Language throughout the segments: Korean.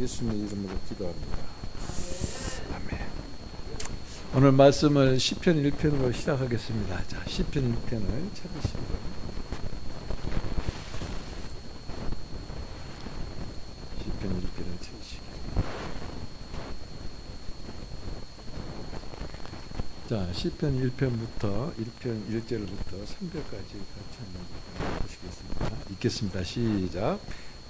예수님의 이름으로 기도합니다. 아멘. 오늘 말씀을 시편 1편으로 시작하겠습니다. 자, 시편 1편을 찾으시고 시편 1편을 찾으시고 자, 시편 1편부터 1편 1절부터 3절까지 같이 한번 보시겠습니다. 읽겠습니다. 시작.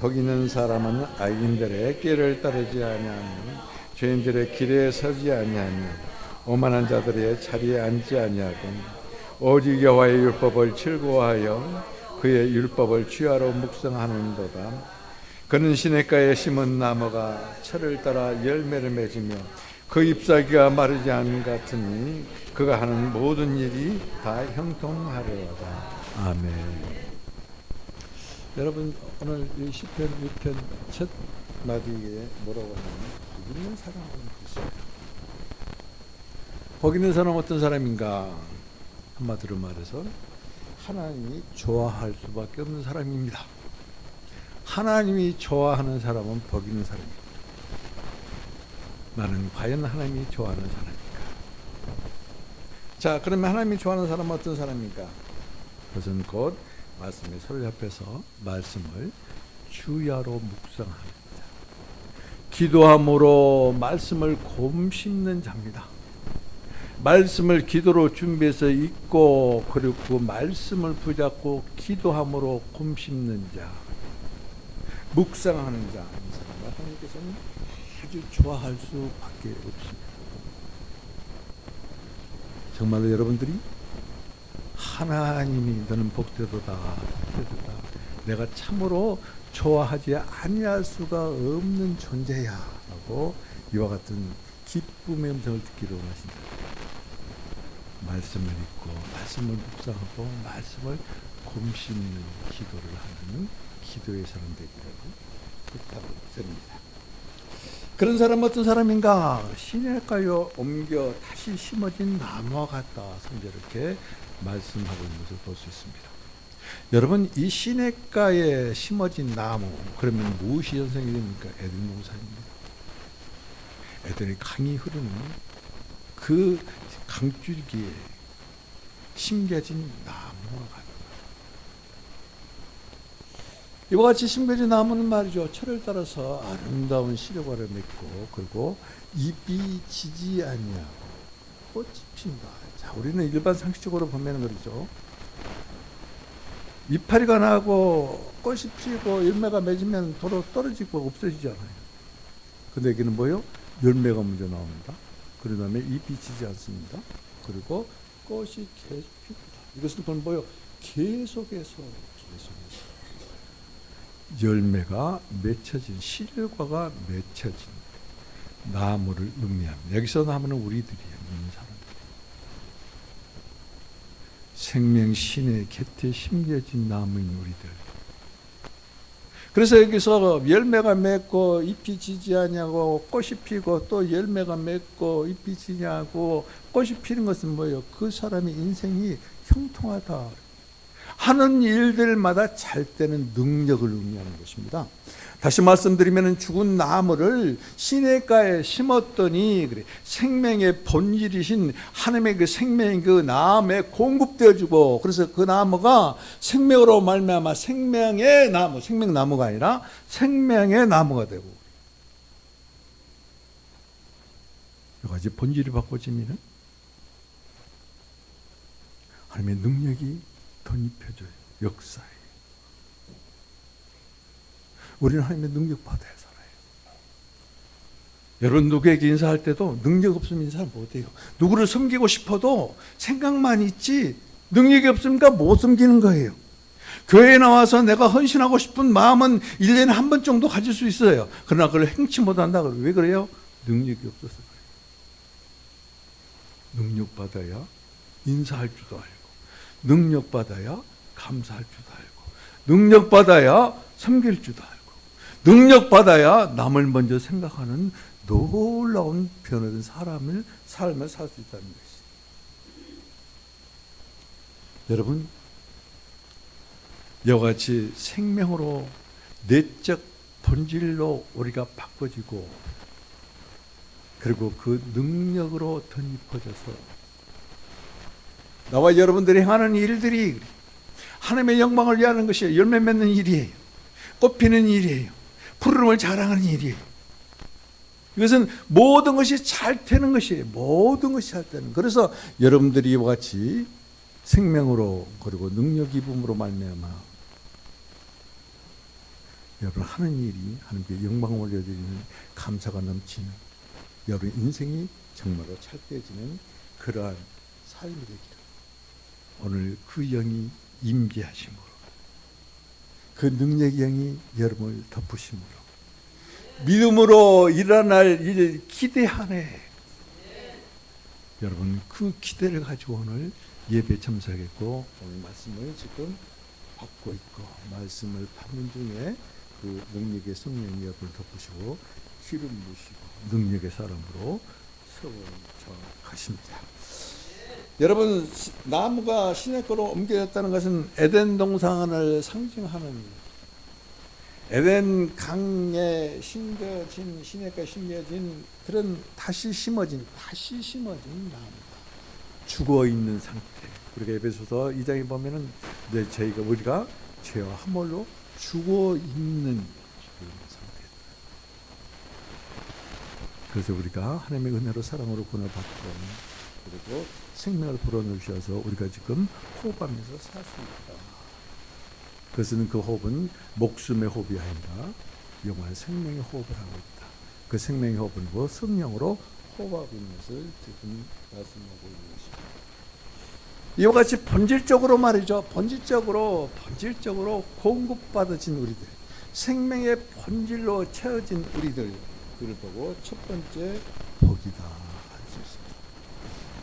복 있는 사람은 악인들의 길을 따르지 아니하며 죄인들의 길에 서지 아니하며 오만한 자들의 자리에 앉지 아니하고 오직 여호와의 율법을 즐거워하여 그의 율법을 주야로 묵상하는도다. 그는 시냇가에 심은 나무가 철을 따라 열매를 맺으며 그 잎사귀가 마르지 않은 같으니 그가 하는 모든 일이 다 형통하리로다. 아멘. 여러분, 오늘 이 시편 1편 첫 마디에 뭐라고 하냐면 복 있는 사람은 있어요. 복 있는 사람은 어떤 사람인가? 한마디로 말해서 하나님이 좋아할 수밖에 없는 사람입니다. 하나님이 좋아하는 사람은 복 있는 사람입니다. 나는 과연 하나님이 좋아하는 사람인가? 자, 그러면 하나님이 좋아하는 사람은 어떤 사람인가? 그것은 곧 말씀에 서로 앞에서 말씀을 주야로 묵상합니다. 기도함으로 말씀을 곰씹는 자입니다. 말씀을 기도로 준비해서 읽고 그리고 그 말씀을 붙잡고 기도함으로 곰씹는 자, 묵상하는 자, 이 사람을 하나님께서는 아주 좋아할 수밖에 없습니다. 정말로 여러분들이 하나님이 너는 복되도다, 복되도다, 내가 참으로 좋아하지 아니할 수가 없는 존재야 라고 이와 같은 기쁨의 음성을 듣기를 원하신다. 말씀을 읽고 말씀을 묵상하고 말씀을 곰씹는 기도를 하는 기도의 사람 되기를 부탁을 드립니다. 그런 사람은 어떤 사람인가? 시냇가에 옮겨 다시 심어진 나무와 같다. 성경 이렇게 말씀하고 있는 것을 볼 수 있습니다. 여러분, 이 시냇가에 심어진 나무, 그러면 무엇이 연상이 됩니까? 에덴 동산입니다. 에덴의 강이 흐르는 그 강줄기에 심겨진 나무와 같다. 이와 같이 심겨진 나무는 말이죠, 철을 따라서 아름다운 시료과를 맺고 그리고 잎이 지지 아니하고 꽃이 핀다. 자, 우리는 일반 상식적으로 보면 그러죠. 이파리가 나고 꽃이 피고 열매가 맺으면 도로 떨어지고 없어지잖아요. 근데 여기는 뭐예요? 열매가 먼저 나옵니다. 그 다음에 잎이 지지 않습니다. 그리고 꽃이 계속 피우다. 이것은 그건 뭐예요? 계속해서 열매가 맺혀진, 실과가 맺혀진 나무를 의미합니다. 여기서 나무는 우리들이에요. 믿는 사람들. 생명 신의 곁에 심겨진 나무인 우리들. 그래서 여기서 열매가 맺고 잎이 지지 아니하고 꽃이 피고 또 열매가 맺고 잎이 지지 않고 꽃이 피는 것은 뭐예요? 그 사람의 인생이 형통하다. 하는 일들마다 잘 되는 능력을 의미하는 것입니다. 다시 말씀드리면 죽은 나무를 시냇가에 심었더니 그래, 생명의 본질이신 하나님의 그 생명이 그 나무에 공급되어지고, 그래서 그 나무가 생명으로 말미암아 생명의 나무, 생명나무가 아니라 생명의 나무가 되고, 여러 가지 본질이 바꿔지면 하나님의 능력이 덧입혀져요. 역사에. 우리는 하나님의 능력 받아야 살아요. 여러분, 누구에게 인사할 때도 능력 없으면 인사 못해요. 누구를 섬기고 싶어도 생각만 있지 능력이 없으니까 못 섬기는 거예요. 교회에 나와서 내가 헌신하고 싶은 마음은 1년에 한 번 정도 가질 수 있어요. 그러나 그걸 행치 못한다. 왜 그래요? 능력이 없어서 그래요. 능력 받아야 인사할 줄도 알고, 능력 받아야 감사할 줄도 알고, 능력 받아야 섬길 줄도 알고, 능력 받아야 남을 먼저 생각하는 놀라운 변화된 삶을 살 수 있다는 것이. 여러분, 이와 같이 생명으로 내적 본질로 우리가 바꿔지고 그리고 그 능력으로 덧입혀져서 나와 여러분들이 행하는 일들이 하나님의 영광을 위하는 것이에요. 열매 맺는 일이에요. 꽃피는 일이에요. 푸르름을 자랑하는 일이에요. 이것은 모든 것이 잘 되는 것이에요. 모든 것이 잘 되는. 그래서 여러분들이 이와 같이 생명으로 그리고 능력 입음으로 말미암아 여러분 하는 일이 하나님께 영광을 올려드리는 감사가 넘치는 여러분 인생이 정말로 찰때지는 그러한 삶이 되기를 오늘 그 영이 임재하심으로 그 능력의 영이 여러분을 덮으심으로 믿음으로 일어날 일 기대하네. 여러분 그 기대를 가지고 오늘 예배 참석했고 오늘 말씀을 지금 받고 있고 말씀을 받는 중에 그 능력의 성령이 여러분을 덮으시고 기름 부으시고 능력의 사람으로 세워져 가십니다. 여러분 나무가 시냇가로 옮겨졌다는 것은 에덴 동산을 상징하는 에덴 강에 심겨진 시냇가에 심겨진 그런 다시 심어진 나무가 죽어 있는 상태. 우리가 에베소서 2장에 보면은 저희가 우리가 죄와 함몰로 죽어 있는 상태. 그래서 우리가 하나님의 은혜로 사랑으로 구원을 받고 그리고 생명을 불어넣으셔서 우리가 지금 호흡하면서 살 수 있다. 그것은 그 호흡은 목숨의 호흡이 아니라 영원한 생명의 호흡을 하고 있다. 그 생명의 호흡은 뭐 성령으로 호흡하고 있는 것을 지금 말씀하고 있는 것입니다. 이와 같이 본질적으로 말이죠. 본질적으로 공급받아진 우리들, 생명의 본질로 채워진 우리들을 보고 첫 번째 복이다 할 수 있습니다.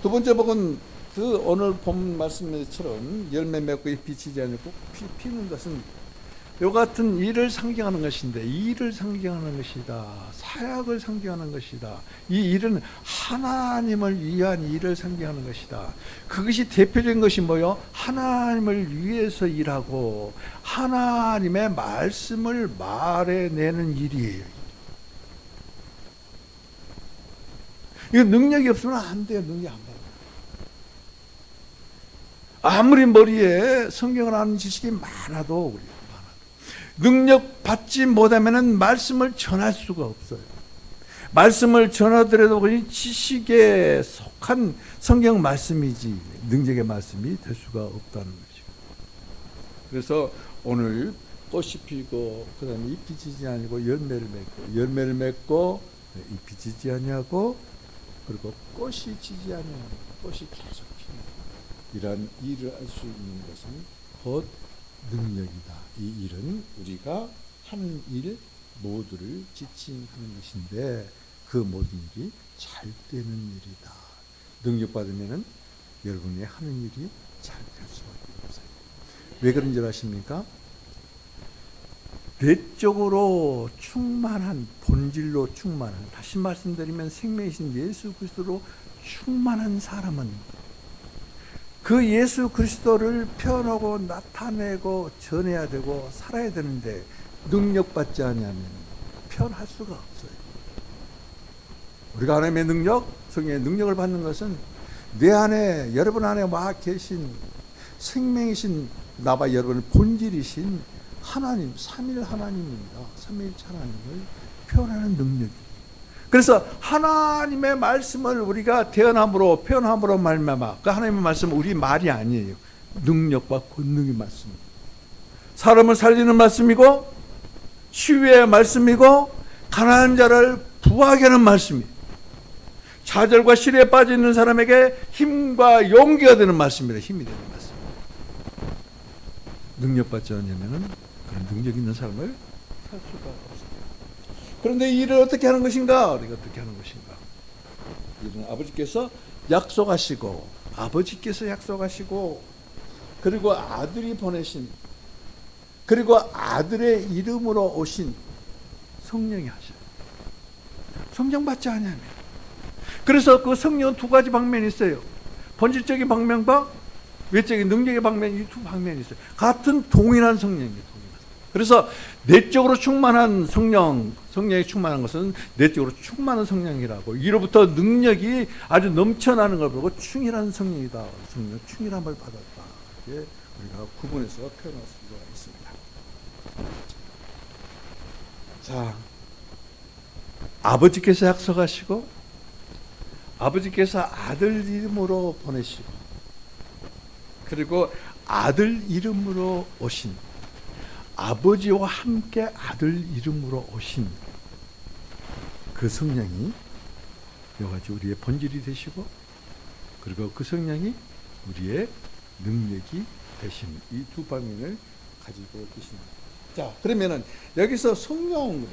두 번째 복은 그 오늘 본 말씀처럼 열매 맺고 잎이 지지 않고 피는 것은 요 같은 일을 상징하는 것인데 일을 상징하는 것이다. 사역을 상징하는 것이다. 이 일은 하나님을 위한 일을 상징하는 것이다. 그것이 대표적인 것이 뭐요? 하나님을 위해서 일하고 하나님의 말씀을 말해내는 일이에요. 이거 능력이 없으면 안 돼요. 능력이 안 돼요. 아무리 머리에 성경을 아는 지식이 많아도 능력 받지 못하면은 말씀을 전할 수가 없어요. 말씀을 전하더라도 그냥 지식에 속한 성경 말씀이지 능력의 말씀이 될 수가 없다는 거죠. 그래서 오늘 꽃이 피고 그다음에 잎이 지지 아니고 열매를 맺고 잎이 지지 아니하고 그리고 꽃이 지지 아니하고 꽃이 계속 피는 이러한 일을 할 수 있는 것은 곧 능력이다. 이 일은 우리가 하는 일 모두를 지칭하는 것인데 그 모든 일이 잘 되는 일이다. 능력 받으면은 여러분이 하는 일이 잘 될 수밖에 없어요. 왜 그런 줄 아십니까? 내적으로 충만한 본질로 충만한 다시 말씀드리면 생명이신 예수 그리스도로 충만한 사람은 그 예수 그리스도를 표현하고 나타내고 전해야 되고 살아야 되는데 능력받지 않으면 표현할 수가 없어요. 우리가 하나님의 능력, 성령의 능력을 받는 것은 내 안에 여러분 안에 와 계신 생명이신 나와 여러분의 본질이신 하나님, 삼일 하나님입니다. 삼위일체 하나님을 표현하는 능력이. 그래서 하나님의 말씀을 우리가 대언함으로 표현함으로 말미암아 그 하나님의 말씀은 우리 말이 아니에요. 능력과 권능의 말씀입니다. 사람을 살리는 말씀이고 치유의 말씀이고 가난한 자를 부하게 하는 말씀이에요. 좌절과 시리에 빠져 있는 사람에게 힘과 용기가 되는 말씀이라 힘이 되는 말씀. 능력받지 않으면 그런 능력 있는 삶을 살 수가 없습니다. 그런데 이 일을 어떻게 하는 것인가? 우리가 어떻게 하는 것인가? 이는 아버지께서 약속하시고 그리고 아들이 보내신 그리고 아들의 이름으로 오신 성령이 하셔요. 성령 받지 않으면. 그래서 그 성령은 두 가지 방면이 있어요. 본질적인 방면과 외적인 능력의 방면, 이 두 방면이 있어요. 같은 동일한 성령이에요. 그래서 내적으로 충만한 성령이 충만한 것은 내적으로 충만한 성령이라고, 이로부터 능력이 아주 넘쳐나는 걸 보고 충이한 성령이다. 성령 충이함을 받았다. 이게 우리가 구분해서 표현할 수가 있습니다. 자, 아버지께서 약속하시고 아버지께서 아들 이름으로 보내시고 그리고 아들 이름으로 오신, 아버지와 함께 아들 이름으로 오신 그 성령이 여기까지 우리의 본질이 되시고, 그리고 그 성령이 우리의 능력이 되신 이 두 방면을 가지고 계십니다. 자, 그러면은 여기서 성령,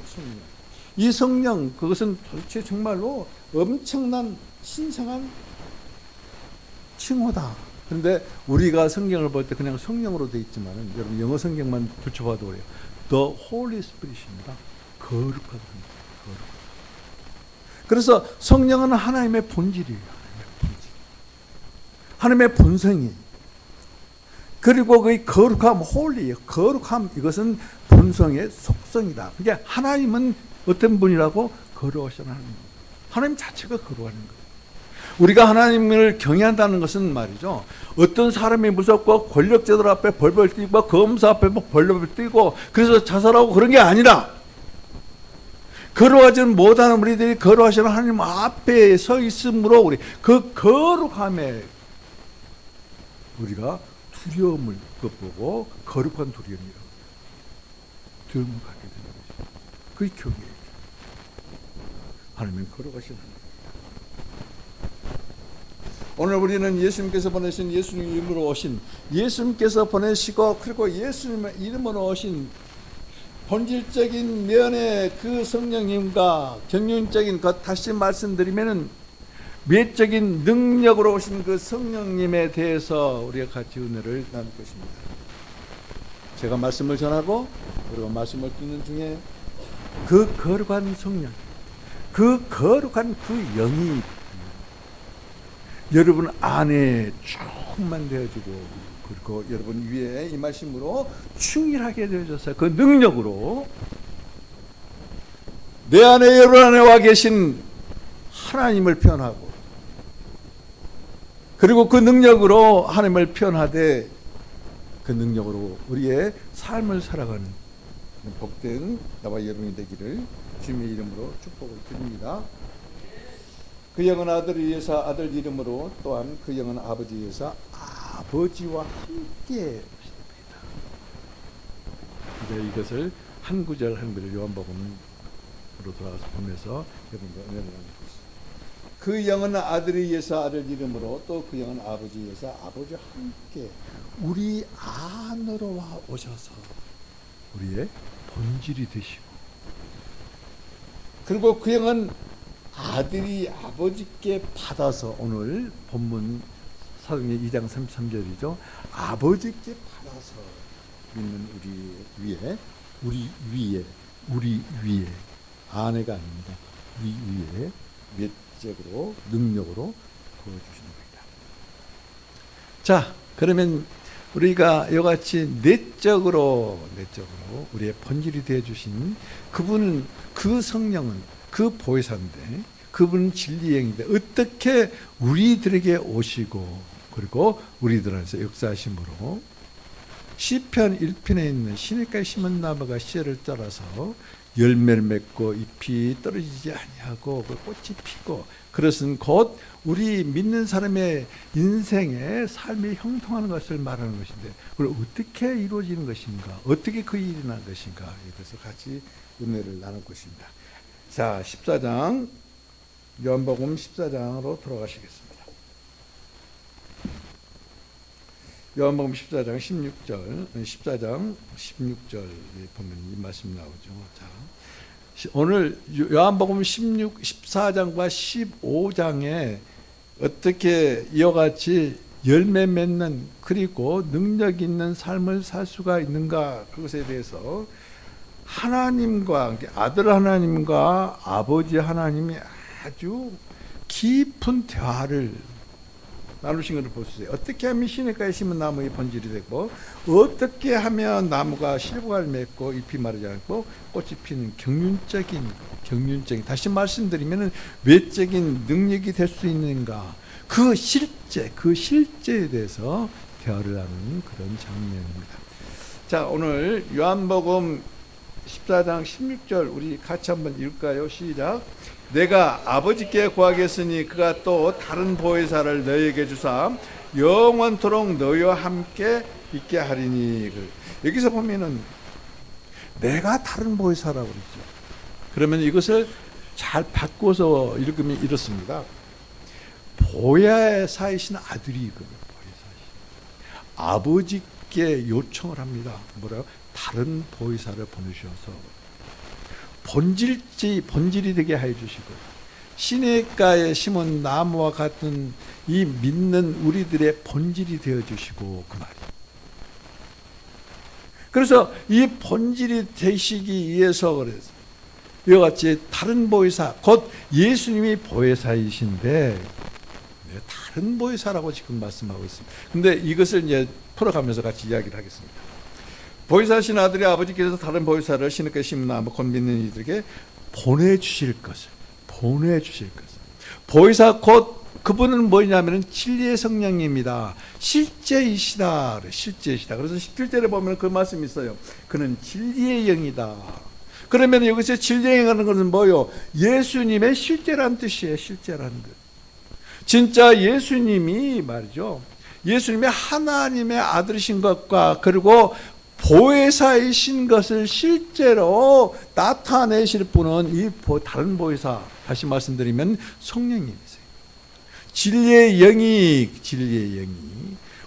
이 성령, 그것은 도대체 정말로 엄청난 신성한 칭호다. 그런데 우리가 성경을 볼 때 그냥 성령으로 되어 있지만은, 여러분 영어 성경만 붙여봐도 그래요. The Holy Spirit입니다. 거룩한 성령. 그래서 성령은 하나님의 본질이에요. 하나님의 본성이. 그리고 그 거룩함, 홀리예요. 거룩함, 이것은 본성의 속성이다. 그러니까 하나님은 어떤 분이라고? 거룩하신 하나님. 하나님 자체가 거룩한 거예요. 우리가 하나님을 경외한다는 것은 말이죠, 어떤 사람이 무섭고 권력자들 앞에 벌벌 뛰고 검사 앞에 벌벌 뛰고 그래서 자살하고 그런 게 아니라, 거룩하지 못하는 우리들이 거룩하시는 하나님 앞에 서 있으므로 우리 그 거룩함에 우리가 두려움을 보고 거룩한 두려움을 갖게 되는 것이죠. 그게 경외예요. 하나님은 거룩하신 하나님. 오늘 우리는 예수님께서 보내신, 예수님 이름으로 오신, 예수님께서 보내시고 그리고 예수님의 이름으로 오신 본질적인 면의 그 성령님과 경륜적인 것, 다시 말씀드리면은 외적인 능력으로 오신 그 성령님에 대해서 우리가 같이 은혜를 나눌 것입니다. 제가 말씀을 전하고 그리고 말씀을 듣는 중에 그 거룩한 성령, 그 거룩한 그 영이 여러분 안에 충만되어지고, 그리고 여러분 위에 임하심으로 충실하게 되어져서 그 능력으로 내 안에, 여러분 안에 와 계신 하나님을 표현하고, 그리고 그 능력으로 하나님을 표현하되 그 능력으로 우리의 삶을 살아가는 복된 나와 여러분이 되기를 주님의 이름으로 축복을 드립니다. 그 영은 아들을 위해서 아들 이름으로, 또한 그 영은 아버지 위해서 아버지와 함께 오십니다. 이제 이것을 한 구절 한 구절 요한복음으로 돌아가서 보면서 여러분과 은혜를 나누고 있습니다. 그 영은 아들을 위해서 아들 이름으로, 또 그 영은 아버지 위해서 아버지와 함께 우리 안으로 와 오셔서 우리의 본질이 되시고, 그리고 그 영은 아들이 아버지께 받아서, 오늘 본문 사도행전 2장 33절이죠. 아버지께 받아서 믿는 우리 위에 아내가 아닙니다. 우리 위에 외적으로 능력으로 부어주시는 겁니다. 자, 그러면 우리가 이같이 내적으로 우리의 본질이 되어 주신 그분은, 그 성령은 그 보혜사인데, 그분은 진리행인데 어떻게 우리들에게 오시고 그리고 우리들 안에서 역사하심으로 시편 1편에 있는 시냇가에 심은 나무가 씨를 따라서 열매를 맺고 잎이 떨어지지 아니하고 꽃이 피고, 그것은 곧 우리 믿는 사람의 인생의 삶이 형통하는 것을 말하는 것인데, 그걸 어떻게 이루어지는 것인가, 어떻게 그 일이 난 것인가, 이것을 같이 은혜를 나눌 것입니다. 자, 14장, 요한복음 14장으로 돌아가시겠습니다. 요한복음 14장 16절, 14장 16절에 보면 이 말씀 나오죠. 자, 오늘 요한복음 14장과 15장에 어떻게 이와 같이 열매 맺는, 그리고 능력 있는 삶을 살 수가 있는가, 그것에 대해서 하나님과, 아들 하나님과 아버지 하나님이 아주 깊은 대화를 나누신 것을 보세요. 어떻게 하면 시냇가에 심은 나무의 본질이 되고, 어떻게 하면 나무가 실과를 맺고 잎이 마르지 않고 꽃이 피는 경륜적인 다시 말씀드리면 외적인 능력이 될 수 있는가, 그 실제에 대해서 대화를 하는 그런 장면입니다. 자, 오늘 요한복음 14장 16절 우리 같이 한번 읽을까요? 시작. 내가 아버지께 구하겠으니 그가 또 다른 보혜사를 너희에게 주사 영원토록 너희와 함께 있게 하리니. 여기서 보면은 내가 다른 보혜사라고 그러죠. 그러면 이것을 잘 바꿔서 읽으면 이렇습니다. 보혜사이신 아들이거든요. 아버지께 요청을 합니다. 뭐라고? 다른 보혜사를 보내셔서 본질이 되게 해 주시고, 시냇가에 심은 나무와 같은 이 믿는 우리들의 본질이 되어 주시고, 그 말이에요. 그래서 이 본질이 되시기 위해서 그래서 이와 같이 다른 보혜사, 곧 예수님이 보혜사이신데 다른 보혜사라고 지금 말씀하고 있습니다. 근데 이것을 이제 풀어가면서 같이 이야기를 하겠습니다. 보혜사신 아들의 아버지께서 다른 보혜사를 시냇가에 심은 나무 곧 믿는 이들에게 보내주실 것을. 보혜사 곧 그분은 뭐냐면은 진리의 성령입니다. 실제이시다. 그래서 17절에 보면 그 말씀이 있어요. 그는 진리의 영이다. 그러면 여기서 진리의 영이라는 것은 뭐요? 예수님의 실제란 뜻이에요. 실제라는 것. 진짜 예수님이 말이죠. 예수님의 하나님의 아들이신 것과 그리고 보혜사이신 것을 실제로 나타내실 분은 이 다른 보혜사, 다시 말씀드리면 성령님이세요. 진리의 영이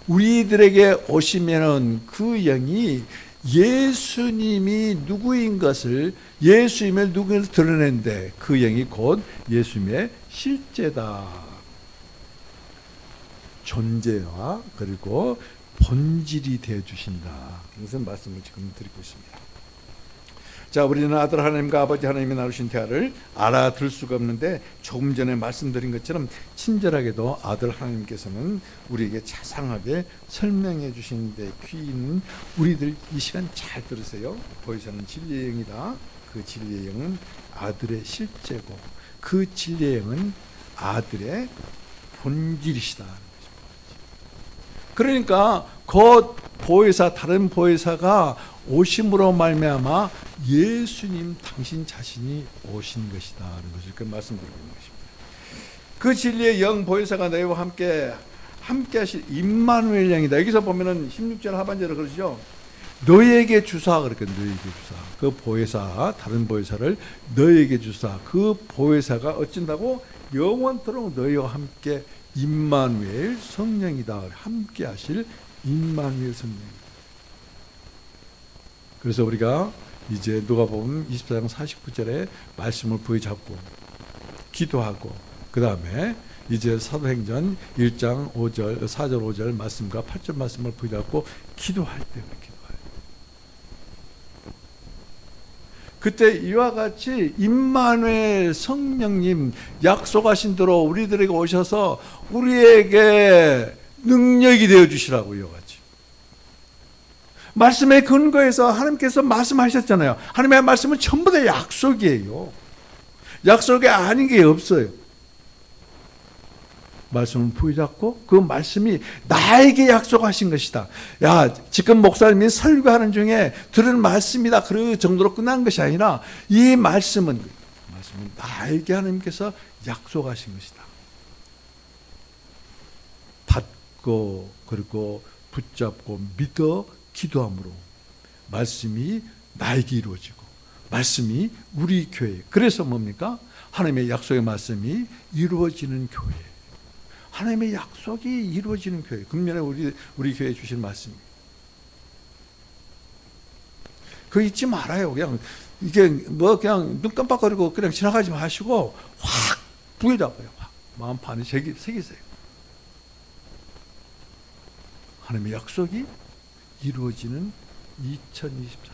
우리들에게 오시면은 그 영이 예수님이 누구인 것을, 예수님을 누구인지 드러내는데 그 영이 곧 예수님의 실제다. 존재와 그리고 본질이 되어 주신다. 무슨 말씀을 지금 드리고 있습니다. 자, 우리는 아들 하나님과 아버지 하나님이 나누신 대화를 알아들을 수가 없는데, 조금 전에 말씀드린 것처럼 친절하게도 아들 하나님께서는 우리에게 자상하게 설명해 주시는데 귀 있는 우리들 이 시간 잘 들으세요. 보혜사는 진리의 영이다. 그 진리의 영은 아들의 실제고, 그 진리의 영은 아들의 본질이시다. 그러니까 곧 보혜사, 다른 보혜사가 오심으로 말미암아 예수님 당신 자신이 오신 것이다 하는 것을 그 말씀드리고 있는 것입니다. 그 진리의 영 보혜사가 너희와 함께 하실 임마누엘 영이다. 여기서 보면은 16절 하반절을 그러죠. 너희에게 주사, 그렇게 너희에게 주사. 그 보혜사, 다른 보혜사를 너희에게 주사. 그 보혜사가 어쩐다고? 영원토록 너희와 함께 임마누엘 성령이다. 함께 하실 임마누엘 성령. 그래서 우리가 이제 누가복음 24장 49절에 말씀을 부여잡고 기도하고, 그 다음에 이제 사도행전 1장 5절, 4절 5절 말씀과 8절 말씀을 부여잡고 기도할 때 기도해요. 그때 이와 같이 임마누엘 성령님 약속하신 대로 우리들에게 오셔서 우리에게 능력이 되어 주시라고. 이와 같이 말씀에 근거해서 하나님께서 말씀하셨잖아요. 하나님의 말씀은 전부 다 약속이에요. 약속이 아닌 게 없어요. 말씀을 부여잡고 그 말씀이 나에게 약속하신 것이다. 야, 지금 목사님이 설교하는 중에 들은 말씀이다. 그 정도로 끝난 것이 아니라 이 말씀은 나에게 하나님께서 약속하신 것이다. 받고 그리고 붙잡고 믿어 기도함으로 말씀이 나에게 이루어지고 말씀이 우리 교회, 그래서 뭡니까? 하나님의 약속의 말씀이 이루어지는 교회, 하나님의 약속이 이루어지는 교회. 금년에 우리 교회에 주신 말씀이 그거 잊지 말아요. 그냥 이게 뭐 그냥 눈 깜빡거리고 그냥 지나가지 마시고 확 부여잡아요. 확 마음판에 새기세요. 하나님의 약속이 이루어지는 2024년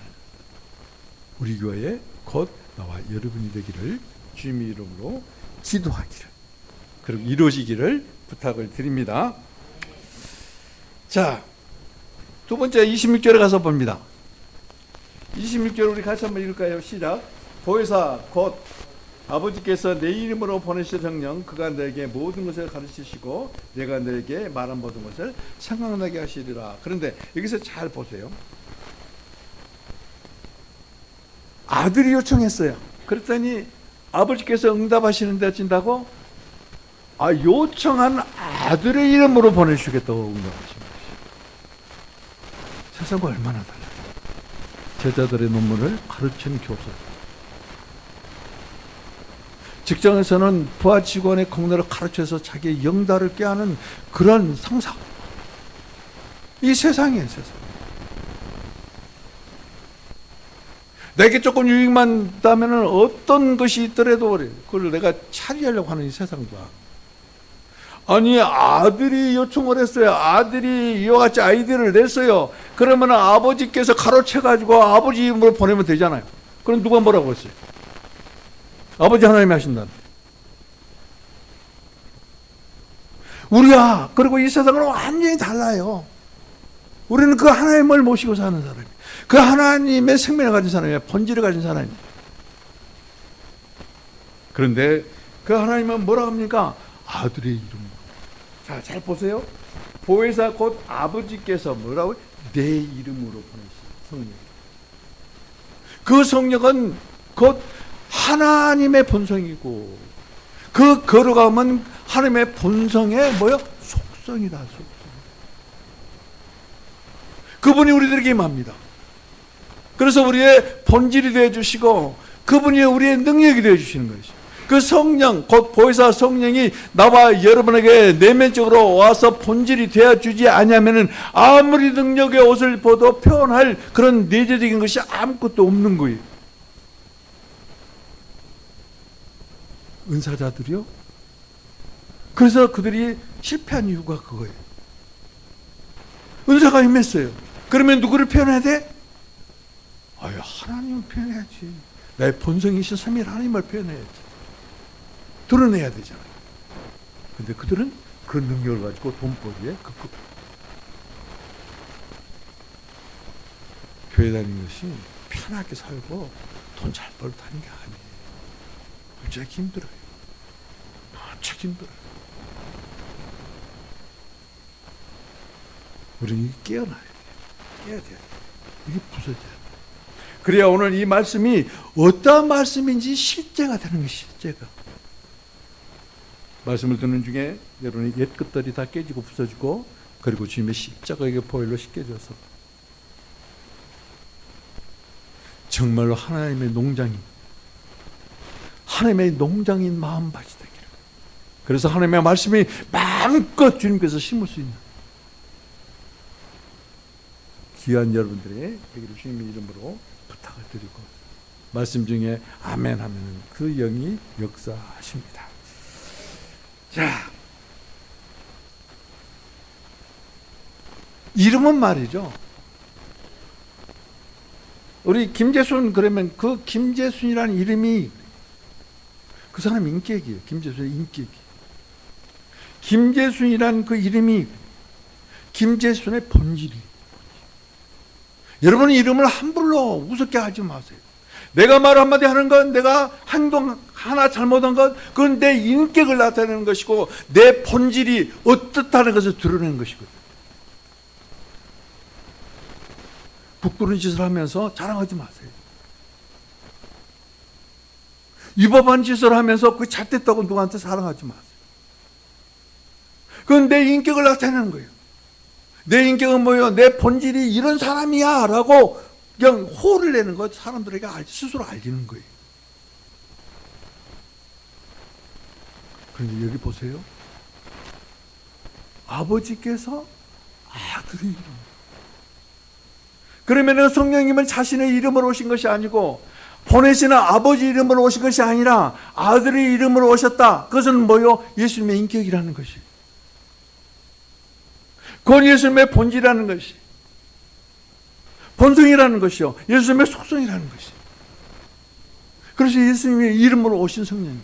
우리 교회에 곧 나와 여러분이 되기를 주님의 이름으로 기도하기를, 그리고 이루어지기를 부탁을 드립니다. 자, 두 번째 26절에 가서 봅니다. 26절 우리 같이 한번 읽을까요? 시작. 보혜사 곧 아버지께서 내 이름으로 보내실 성령 그가 너에게 모든 것을 가르치시고 내가 너에게 말한 모든 것을 생각나게 하시리라. 그런데 여기서 잘 보세요. 아들이 요청했어요. 그랬더니 아버지께서 응답하시는데 어쩐다고? 요청한 아들의 이름으로 보내주겠다고 응답하신 것이죠. 세상과 얼마나 달라요. 제자들의 논문을 가르치는 교사, 직장에서는 부하 직원의 공로를 가르쳐서 자기의 영달을 꾀하는 그런 상사. 이 세상이에요, 세상. 내게 조금 유익만 있다면 어떤 것이 있더라도 그걸 내가 차리하려고 하는 이 세상과, 아니 아들이 요청을 했어요. 아들이 이와 같이 아이디어를 냈어요. 그러면 아버지께서 가로채가지고 아버지 이름으로 보내면 되잖아요. 그럼 누가 뭐라고 했어요? 아버지 하나님이 하신다. 우리야 그리고 이 세상은 완전히 달라요. 우리는 그 하나님을 모시고 사는 사람이에요. 그 하나님의 생명을 가진 사람이에요. 본질을 가진 사람이에요. 그런데 그 하나님은 뭐라 합니까? 아들의 이름으로. 자, 잘 보세요. 보혜사 곧 아버지께서 뭐라고? 내 이름으로 보내신 성령. 그 성령은 곧 하나님의 본성이고, 그 걸어가면 하나님의 본성의 뭐요? 속성이다, 속성. 그분이 우리들에게 임합니다. 그래서 우리의 본질이 되어주시고, 그분이 우리의 능력이 되어주시는 것이죠. 그 성령, 곧 보혜사 성령이 나와 여러분에게 내면적으로 와서 본질이 되어주지 않으면 아무리 능력의 옷을 입어도 표현할 그런 내재적인 것이 아무것도 없는 거예요. 은사자들이요? 그래서 그들이 실패한 이유가 그거예요. 은사가 임했어요. 그러면 누구를 표현해야 돼? 하나님을 표현해야지. 나의 본성이신 삼위일 하나님을 표현해야지. 드러내야 되잖아요. 근데 그들은 그 능력을 가지고 돈벌이에 교회 다니는 것이 편하게 살고 돈 잘 벌고 하는 게 아니에요. 굉장히 힘들어요. 무척 힘들어요. 우리는 깨어나야 돼요. 깨야 돼요. 이게 부서져야 돼요. 그래야 오늘 이 말씀이 어떠한 말씀인지 실제가 되는 거예요. 실제가. 말씀을 듣는 중에 여러분의 옛 것들이 다 깨지고 부서지고, 그리고 주님의 십자가의 보혈로 씻겨져서 정말로 하나님의 농장인 마음밭이 되기를. 그래서 하나님의 말씀이 마음껏 주님께서 심을 수 있는 귀한 여러분들의 되기를 주님의 이름으로 부탁을 드리고, 말씀 중에 아멘 하면 그 영이 역사하십니다. 자, 이름은 말이죠. 우리 김재순 그러면 그 김재순이라는 이름이 그 사람 인격이에요. 김재순의 인격이. 김재순이라는 그 이름이 김재순의 본질이에요. 여러분의 이름을 함부로 우습게 하지 마세요. 내가 말 한마디 하는 건, 내가 행동 하나 잘못한 건, 그건 내 인격을 나타내는 것이고, 내 본질이 어떻다는 것을 드러내는 것이거든요. 부끄러운 짓을 하면서 자랑하지 마세요. 위법한 짓을 하면서 그 잘됐다고 누구한테 자랑하지 마세요. 그건 내 인격을 나타내는 거예요. 내 인격은 뭐예요? 내 본질이 이런 사람이야 라고 그냥 호를 내는 것, 사람들에게 스스로 알리는 거예요. 그런데 여기 보세요. 아버지께서 아들의 이름. 그러면은 성령님은 자신의 이름으로 오신 것이 아니고, 보내시는 아버지 이름으로 오신 것이 아니라 아들의 이름으로 오셨다. 그것은 뭐요? 예수님의 인격이라는 것이. 그건 예수님의 본질이라는 것이. 본성이라는 것이요. 예수님의 속성이라는 것이. 그래서 예수님의 이름으로 오신 성령이.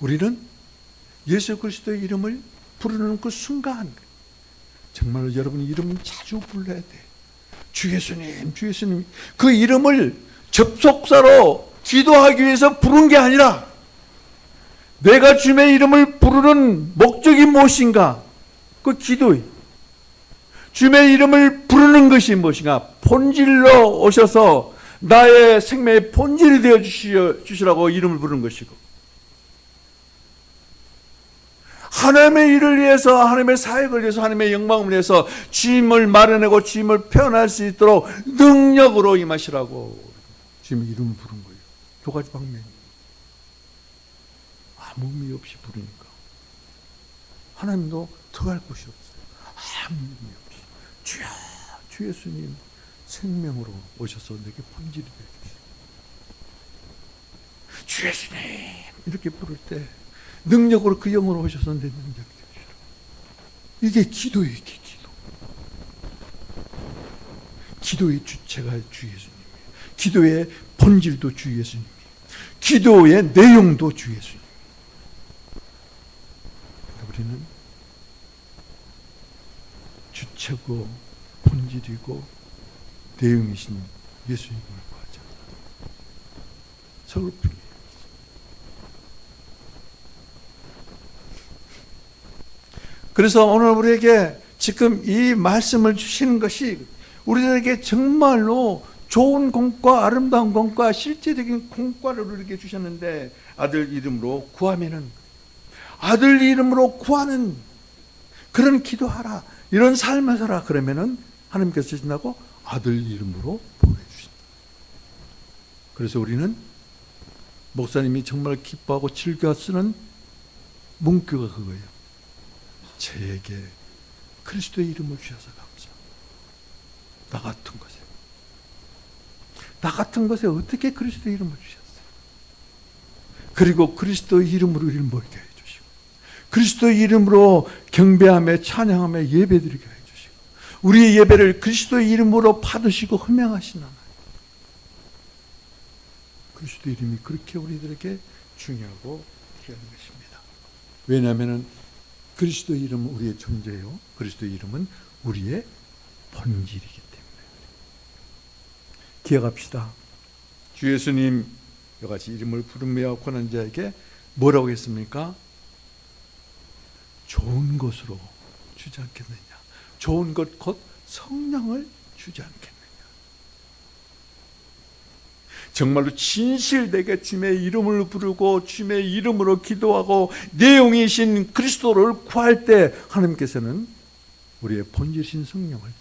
우리는 예수 그리스도의 이름을 부르는 그 순간 정말로 여러분의 이름은 자주 불러야 돼. 주 예수님, 주 예수님. 그 이름을 접속사로 기도하기 위해서 부른 게 아니라 내가 주님의 이름을 부르는 목적이 무엇인가? 그 기도에 주님의 이름을 부르는 것이 무엇인가? 본질로 오셔서 나의 생명의 본질이 되어 주시라고 이름을 부르는 것이고, 하나님의 일을 위해서, 하나님의 사역을 위해서, 하나님의 영광을 위해서 주님을 마련하고 주님을 표현할 수 있도록 능력으로 임하시라고 주님의 이름을 부른 거예요. 두 가지 방면. 아무 의미 없이 부르니까 하나님도 더할 곳이 없어요. 아무 의미 없이 주야, 주 예수님 생명으로 오셔서 내게 본질이 되어주시고, 주 예수님 이렇게 부를 때 능력으로 그 영으로 오셔서 내 능력이 되어주시고, 이게 기도예요. 이게 기도. 기도의 주체가 주 예수님이에요. 기도의 본질도 주 예수님이에요. 기도의 내용도 주 예수님. 우리는 주체고 본질이고 내용이신 예수님을 구하자. 서글프게. 그래서 오늘 우리에게 지금 이 말씀을 주시는 것이 우리들에게 정말로 좋은 공과 아름다운 공과 실제적인 공과를 우리에게 주셨는데, 아들 이름으로 구하면은, 아들 이름으로 구하는 그런 기도하라, 이런 삶을 살아. 그러면은 하나님께서 주신다고 아들 이름으로 보내주신다. 그래서 우리는 목사님이 정말 기뻐하고 즐겨 쓰는 문구가 그거예요. 저에게 그리스도의 이름을 주셔서 감사합니다. 나 같은 것에, 나 같은 것에 어떻게 그리스도의 이름을 주셨어요? 그리고 그리스도의 이름으로 우리를 모이게 해주시고, 그리스도의 이름으로 경배하며 찬양하며 예배드리게 해주시고, 우리의 예배를 그리스도의 이름으로 받으시고 흠양하신 하나님. 그리스도의 이름이 그렇게 우리들에게 중요하고 귀한 것입니다. 왜냐하면 그리스도의 이름은 우리의 존재요, 그리스도의 이름은 우리의 본질이기 때문에. 기억합시다. 주 예수님 이같이 이름을 부르며 권한 자에게 뭐라고 했습니까? 좋은 것으로 주지 않겠느냐. 좋은 것 곧 성령을 주지 않겠느냐. 정말로 진실되게 주님의 이름을 부르고 주님의 이름으로 기도하고 내용이신 그리스도를 구할 때 하나님께서는 우리의 본질이신 성령을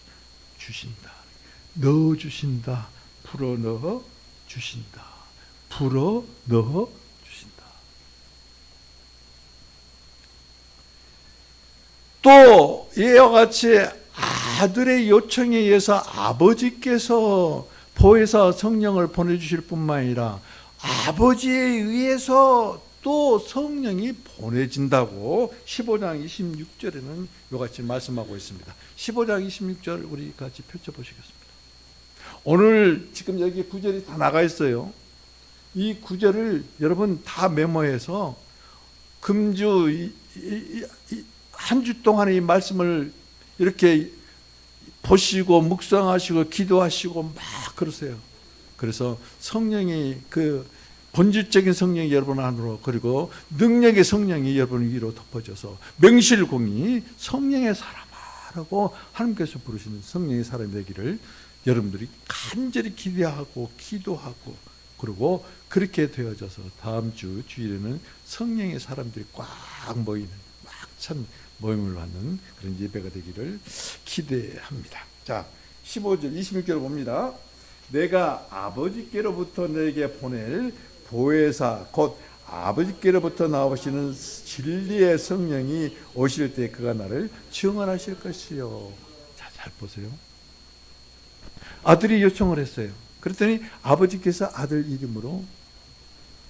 주신다. 넣어주신다. 불어넣어 주신다. 불어넣어 주신다. 또 이와 같이 아들의 요청에 의해서 아버지께서 보혜사 성령을 보내주실 뿐만 아니라 아버지에 의해서 또 성령이 보내진다고 15장 26절에는 이같이 말씀하고 있습니다. 15장 26절 우리 같이 펼쳐보시겠습니다. 오늘 지금 여기 구절이 다 나가 있어요. 이 구절을 여러분 다 메모해서 금주 한 주 동안의 이 말씀을 이렇게 보시고 묵상하시고 기도하시고 막 그러세요. 그래서 성령이 그 본질적인 성령이 여러분 안으로, 그리고 능력의 성령이 여러분 위로 덮어져서 명실공히 성령의 사람아라고 하나님께서 부르시는 성령의 사람이 되기를 여러분들이 간절히 기대하고 기도하고, 그리고 그렇게 되어져서 다음 주 주일에는 성령의 사람들이 꽉 모이는 막찬 모임을 갖는 그런 예배가 되기를 기대합니다. 자, 15절 26절 봅니다. 내가 아버지께로부터 내게 보낼 보혜사 곧 아버지께로부터 나오시는 진리의 성령이 오실 때 그가 나를 증언하실 것이요. 자, 잘 보세요. 아들이 요청을 했어요. 그랬더니 아버지께서 아들 이름으로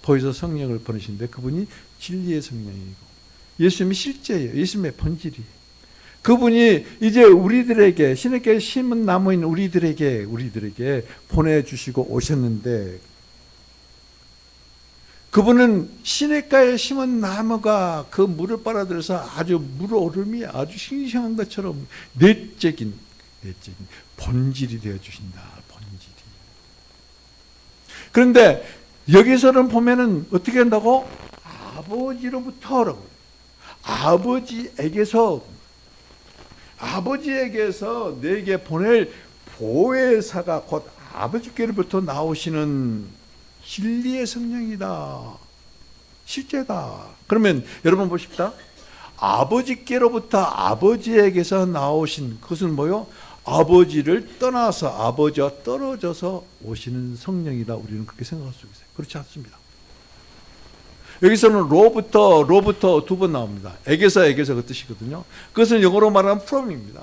보혜사 성령을 보내신데 그분이 진리의 성령이고 예수님이 실제예요. 예수님의 본질이. 그분이 이제 우리들에게, 신에게 심은 나무인 우리들에게 보내주시고 오셨는데, 그분은 시냇가에 심은 나무가 그 물을 빨아들여서 아주 물오름이 아주 싱싱한 것처럼 내적인 본질이 되어주신다. 본질이. 그런데 여기서는 보면은 어떻게 한다고? 아버지로부터라고. 아버지에게서 내게 보낼 보혜사가 곧 아버지께로부터 나오시는 진리의 성령이다. 실제다. 그러면 여러분 보십시다. 아버지께로부터 아버지에게서 나오신 그것은 뭐요? 아버지를 떠나서 아버지와 떨어져서 오시는 성령이다. 우리는 그렇게 생각할 수 있어요. 그렇지 않습니다. 여기서는 로부터 두 번 나옵니다. 에게서 그 뜻이거든요. 그것은 영어로 말하면 from입니다.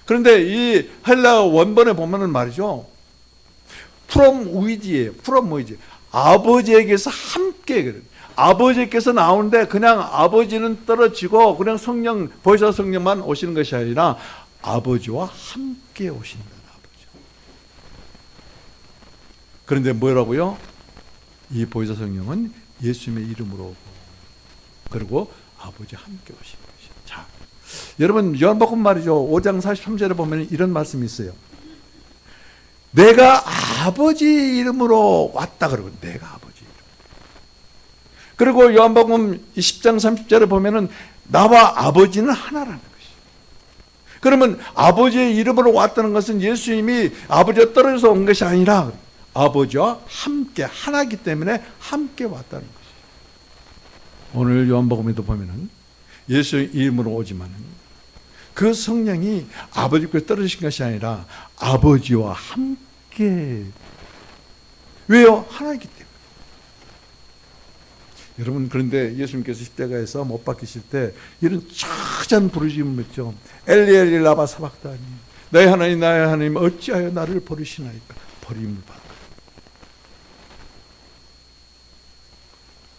그런데 이 헬라 원본에 보면은 말이죠. from with이에요. from with. 아버지에게서 함께. 아버지께서 나오는데 그냥 아버지는 떨어지고 그냥 성령, 보혜사 성령만 오시는 것이 아니라 아버지와 함께 오신다는 아버지. 그런데 뭐라고요? 이 보혜사 성령은 예수님의 이름으로 오고 그리고 아버지와 함께 오시는 것이죠. 자, 여러분 요한복음 말이죠. 5장 43절에 보면 이런 말씀이 있어요. 내가 아버지 이름으로 왔다 그러고 내가 아버지 이름. 그리고 요한복음 10장 30절에 보면은 나와 아버지는 하나라는 것이죠. 그러면 아버지의 이름으로 왔다는 것은 예수님이 아버지와 떨어져서 온 것이 아니라 아버지와 함께 하나이기 때문에 함께 왔다는 것이죠. 오늘 요한복음에도 보면은 예수 이름으로 오지만은 그 성령이 아버지께 떨어지신 것이 아니라 아버지와 함께. 왜요? 하나이기 때문에. 여러분 그런데 예수님께서 십자가에서 못 박히실 때 이런 처잔 부르짖음을 했죠. 엘리 엘리 라마 사박다니 나의 하나님 어찌하여 나를 버리시나이까. 버림을 받아.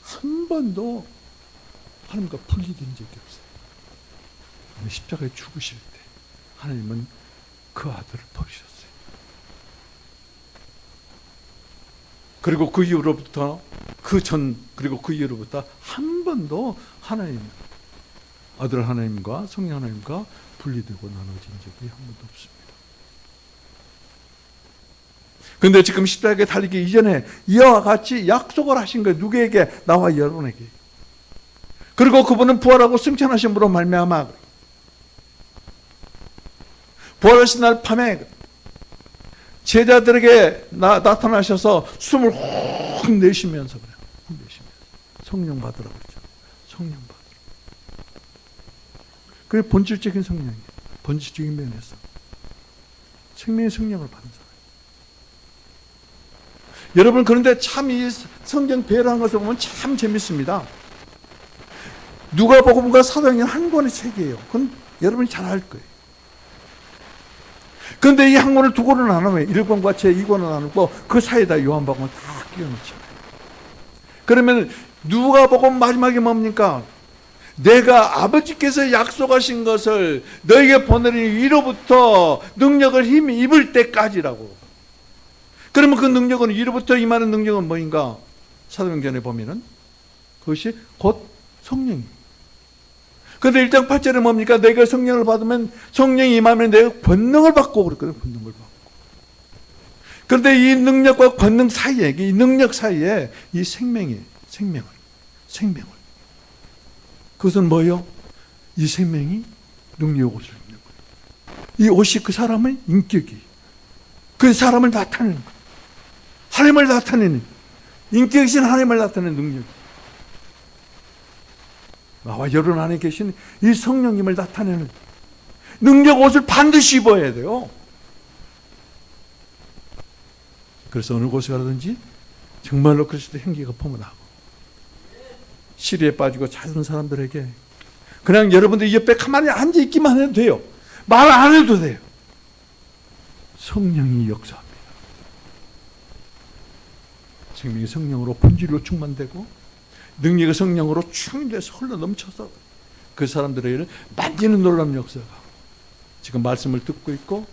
한 번도 하나님과 분리된 적이 없어요. 십자가에 죽으실 때 하나님은 그 아들을 버리셨어요. 그리고 그 이후로부터 그리고 그 이후로부터 한 번도 하나님 아들 하나님과 성령 하나님과 분리되고 나눠진 적이 한 번도 없습니다. 그런데 지금 십자가에 달리기 이전에 이와 같이 약속을 하신 거예요. 누구에게? 나와 여러분에게. 그리고 그분은 부활하고 승천하심으로 말미암아 부활하신 날 밤에 제자들에게 나타나셔서 숨을 훅 내쉬면서 그래요. 훅 내쉬면서 성령 받으라고 그랬죠. 성령 받으라. 그게 본질적인 성령이에요. 본질적인 면에서 생명의 성령을 받은 사람. 여러분 그런데 참 이 성경 배열한 것을 보면 참 재밌습니다. 누가복음과 사도행전 한 권의 책이에요. 그건 여러분이 잘 알 거예요. 그런데 이 한 권을 두 권을 나누면 1권과 제2권을 나누고 그 사이에다 요한복음을 다 끼워놓죠. 그러면 누가복음 마지막에 뭡니까? 내가 아버지께서 약속하신 것을 너에게 보내리니 위로부터 능력을 힘이 입을 때까지라고. 그러면 그 능력은 위로부터 임하는 능력은 뭐인가? 사도행전에 보면은 그것이 곧 성령입니다. 그런데 1장 8절에 뭡니까? 내가 성령을 받으면 성령이 임하면 내가 권능을 받고 그랬거든요. 권능을 받고. 그런데 이 능력과 권능 사이에, 이 능력 사이에 이 생명을. 그것은 뭐예요? 이 생명이 능력 옷을 입는 거예요. 이 옷이 그 사람의 인격이. 그 사람을 나타내는 거예요. 하나님을 나타내는, 인격이신 하나님을 나타내는 능력. 나와 여러분 안에 계신 이 성령님을 나타내는 능력 옷을 반드시 입어야 돼요. 그래서 어느 곳에 가든지 정말로 그리스도 향기가 포문하고 시리에 빠지고 찾은 사람들에게 그냥 여러분들 옆에 가만히 앉아 있기만 해도 돼요. 말 안 해도 돼요. 성령이 역사합니다. 생명이 성령으로 본질로 충만되고 능력의 성령으로 충만돼서 흘러 넘쳐서 그 사람들에게는 만지는 놀라운 역사가 지금 말씀을 듣고 있고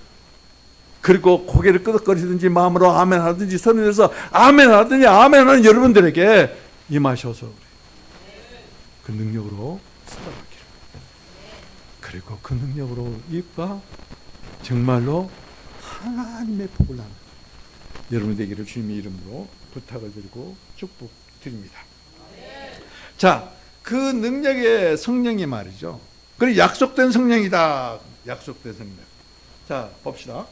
그리고 고개를 끄덕거리든지 마음으로 아멘 하든지 손을 내서 아멘 하든지 아멘 하는 여러분들에게 임하셔서 그 능력으로 살아가기를. 그리고 그 능력으로 이과 정말로 하나님의 복을 나누는 여러분 되기를 주님의 이름으로 부탁을 드리고 축복드립니다. 자, 그 능력의 성령이 말이죠. 그리고 약속된 성령이다. 약속된 성령. 자, 봅시다.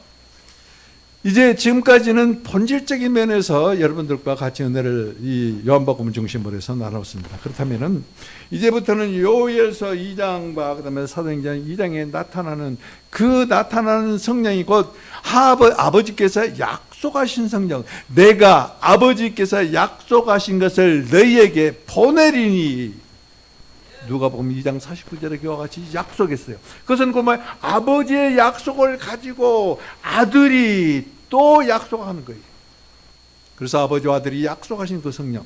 이제 지금까지는 본질적인 면에서 여러분들과 같이 은혜를 이 요한복음 중심으로 해서 나눴습니다. 그렇다면은 이제부터는 요엘서 2장과 그다음에 사도행전 2장에 나타나는 그 나타나는 성령이 곧 아버지께서 약속하신 성령, 내가 아버지께서 약속하신 것을 너희에게 보내리니, 누가복음 2장 49절에 그와 같이 약속했어요. 그것은 그 아버지의 약속을 가지고 아들이 또 약속하는 거예요. 그래서 아버지와 아들이 약속하신 그 성령,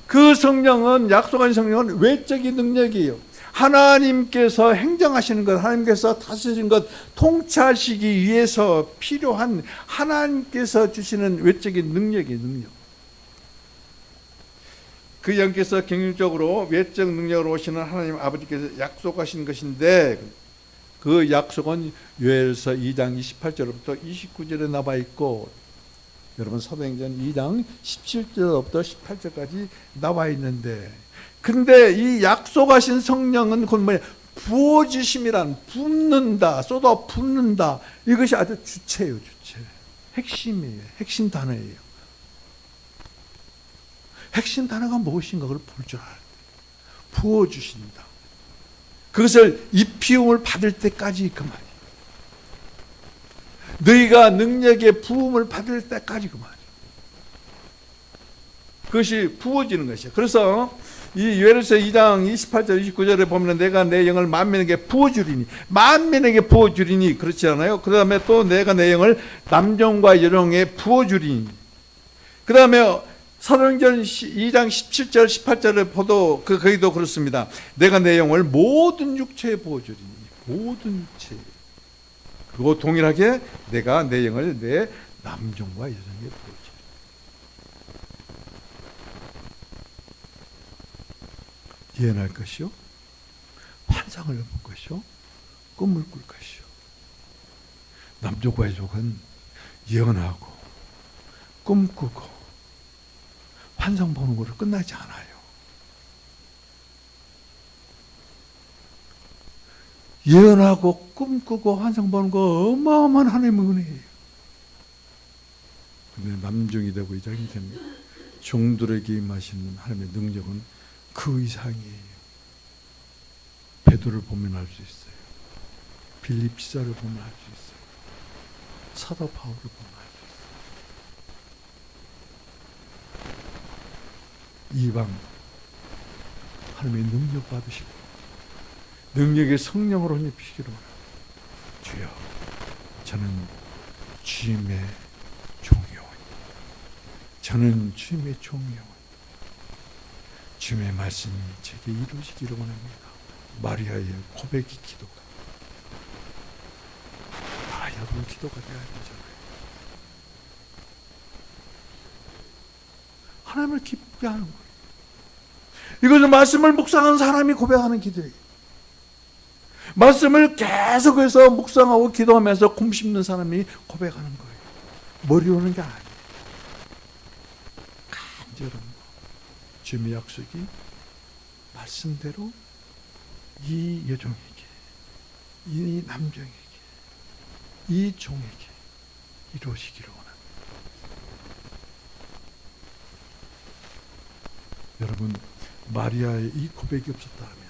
그 성령은, 약속한 성령은 외적인 능력이에요. 하나님께서 행정하시는 것, 하나님께서 다스리는 것, 통치하시기 위해서 필요한 하나님께서 주시는 외적인 능력이에요. 능력. 그 영께서 경륜적으로 외적 능력으로 오시는 하나님 아버지께서 약속하신 것인데, 그 약속은 요엘서 2장 28절부터 29절에 나와 있고, 여러분 사도행전 2장 17절부터 18절까지 나와 있는데, 근데 이 약속하신 성령은 곧 뭐냐? 부어주심이란, 붓는다, 쏟아 붓는다. 이것이 아주 주체예요, 주체. 핵심이에요. 핵심 단어예요. 핵심 단어가 무엇인가 그걸 볼 줄 알아야 돼요. 부어주신다. 그것을 입히움을 받을 때까지 그 말이에요. 너희가 능력의 부음을 받을 때까지 그 말이에요. 그것이 부어지는 것이에요. 그래서 이 요엘서 2장 28절 29절에 보면 내가 내 영을 만민에게 부어주리니, 만민에게 부어주리니, 그렇지 않아요? 그 다음에 또 내가 내 영을 남종과 여종에 부어주리니, 그 다음에 사도행전 2장 17절 18절을 보도 거기도 그렇습니다. 내가 내 영을 모든 육체에 부어주리니, 모든 육체. 그리고 동일하게 내가 내 영을 내 남종과 여종에 부어주리니. 예언할 것이요, 환상을 볼 것이요, 꿈을 꿀 것이요. 남종과 여종은 예언하고 꿈꾸고 환상 보는 것으로 끝나지 않아요. 예언하고 꿈꾸고 환상 보는 거 어마어마한 하나님의 은혜예요. 근데 남종이 되고 이장이 됩니다. 종들에게 임하시는 하나님의 능력은 그 이상이에요. 베드로를 보면 알 수 있어요. 빌립 지사를 보면 알 수 있어요. 사도 바울을 보면 알 수 있어요. 이방 하나님의 능력 받으시고 능력의 성령으로 입히시기로 주여, 저는 주님의 종이오니, 저는 주님의 종이오니 주님의 말씀이 제게 이루어지기를 원합니다. 마리아의 고백이 기도가, 여러분 기도가 돼야 되잖아요. 하나님을 기쁘게 하는 거예요. 이것은 말씀을 묵상한 사람이 고백하는 기도예요. 말씀을 계속해서 묵상하고 기도하면서 곰씹는 사람이 고백하는 거예요. 머리로 오는 게 아니에요. 간절한 주님의 약속이 말씀대로 이 여종에게, 이 남종에게, 이 종에게 이루어지기를 원합니다. 여러분, 마리아의 이 고백이 없었다면,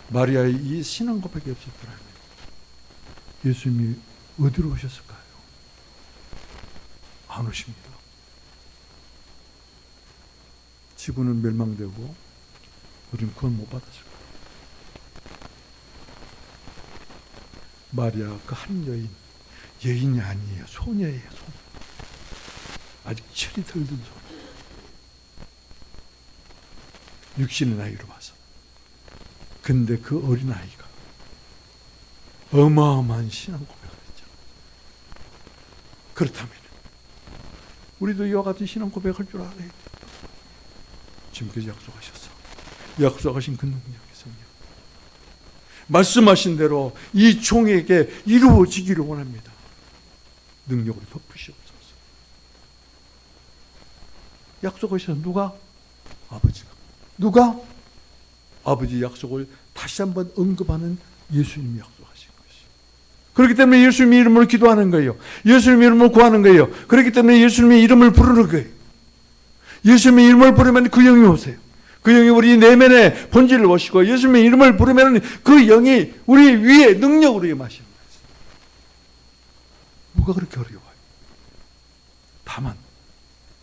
마리아의 이 신앙 고백이 없었다면 예수님이 어디로 오셨을까요? 안 오십니다. 지구는 멸망되고 우리는 그건 못 받았을 거예요. 마리아 그 한 여인이 아니에요. 소녀예요. 소녀. 아직 철이 덜 든 소녀. 육신의 나이로 봐서. 근데 그 어린아이가 어마어마한 신앙 고백을 했죠. 그렇다면 우리도 이와 같은 신앙 고백할 줄 알아야 돼요. 지금까지 약속하셨어. 약속하신 그 능력의 성령, 말씀하신 대로 이 종에게 이루어지기를 원합니다. 능력을 덮으시옵소서. 약속하셔서 누가? 아버지가. 누가? 아버지 약속을 다시 한번 언급하는 예수님이 약속하신 것이. 그렇기 때문에 예수님의 이름으로 기도하는 거예요. 예수님의 이름으로 구하는 거예요. 그렇기 때문에 예수님의 이름을 부르는 거예요. 예수님의 이름을 부르면 그 영이 오세요. 그 영이 우리 내면의 본질을 오시고, 예수님의 이름을 부르면 그 영이 우리 위에 능력으로 임하시는 거예요. 뭐가 그렇게 어려워요? 다만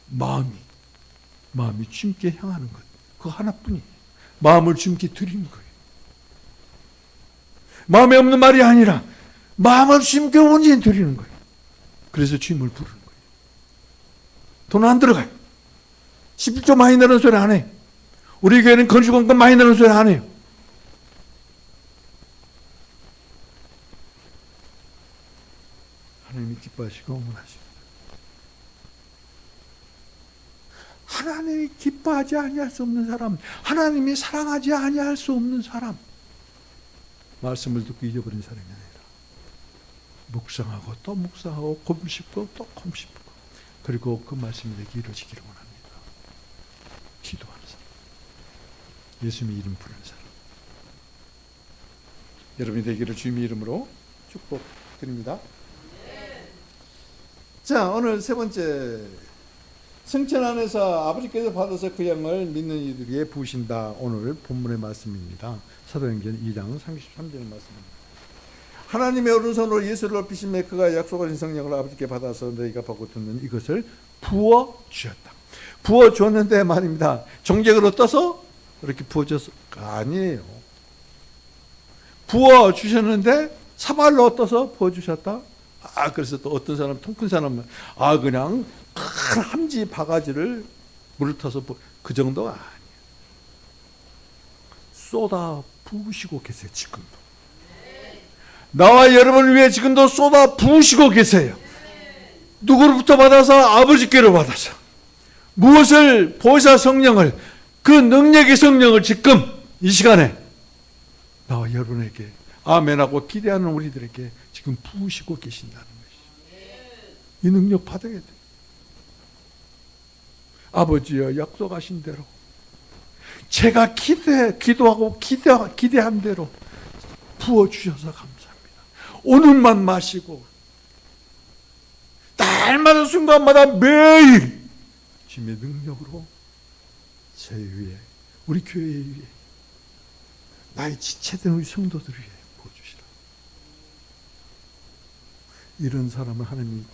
마음이 주님께 향하는 것, 그 하나뿐이에요. 마음을 주님께 드리는 거예요. 마음에 없는 말이 아니라 마음을 주님께 온전히 드리는 거예요. 그래서 주님을 부르는 거예요. 돈 안 들어가요. 11조 많이 내는 소리 안 해요. 우리 교회는 건축원금 많이 내는 소리 안 해요. 하나님이 기뻐하시고 응원하십니다. 하나님이 기뻐하지 아니할 수 없는 사람, 하나님이 사랑하지 아니할 수 없는 사람, 말씀을 듣고 잊어버린 사람이 아니라 묵상하고 또 묵상하고 곰씹고 또 곰씹고, 그리고 그 말씀이 내게 이루어지기를 원합니다. 기도하는 사람, 예수님의 이름 부르는 사람, 여러분이 되기를 주님의 이름으로 축복드립니다. 자, 오늘 세 번째, 성천 안에서 아버지께서 받아서 그 양을 믿는 이들에게 부으신다. 오늘 본문의 말씀입니다. 사도행전 2장 33절 말씀입니다. 하나님의 오른손으로 예수를 높이시며 그가 약속하신 성령을 아버지께 받아서 너희가 받고 듣는 이것을 부어 주셨다. 부어 주었는데 말입니다. 정적으로 떠서 그렇게 부어줘서 아니에요. 부어 주셨는데 사발로 떠서 부어 주셨다. 그래서 또 어떤 사람, 통 큰 사람은 그냥 큰 함지 바가지를 물을 타서 그 정도가 아니에요. 쏟아 부으시고 계세요. 지금도 나와 여러분을 위해 지금도 쏟아 부으시고 계세요. 누구로부터 받아서? 아버지께로 받아서. 무엇을? 보혜사 성령을, 그 능력의 성령을 지금 이 시간에 나와 여러분에게 아멘하고 기대하는 우리들에게 지금 부으시고 계신다는 것이죠. 이 능력 받아야 돼요. 아버지여, 약속하신 대로 제가 기도하고 기대한 대로 부어주셔서 감사합니다. 오늘만 마시고 날마다 순간마다 매일 주님의 능력으로 제 위에, 우리 교회 위에, 나의 지체된 우리 성도들 위해 부어주시라. 이런 사람을 하나님이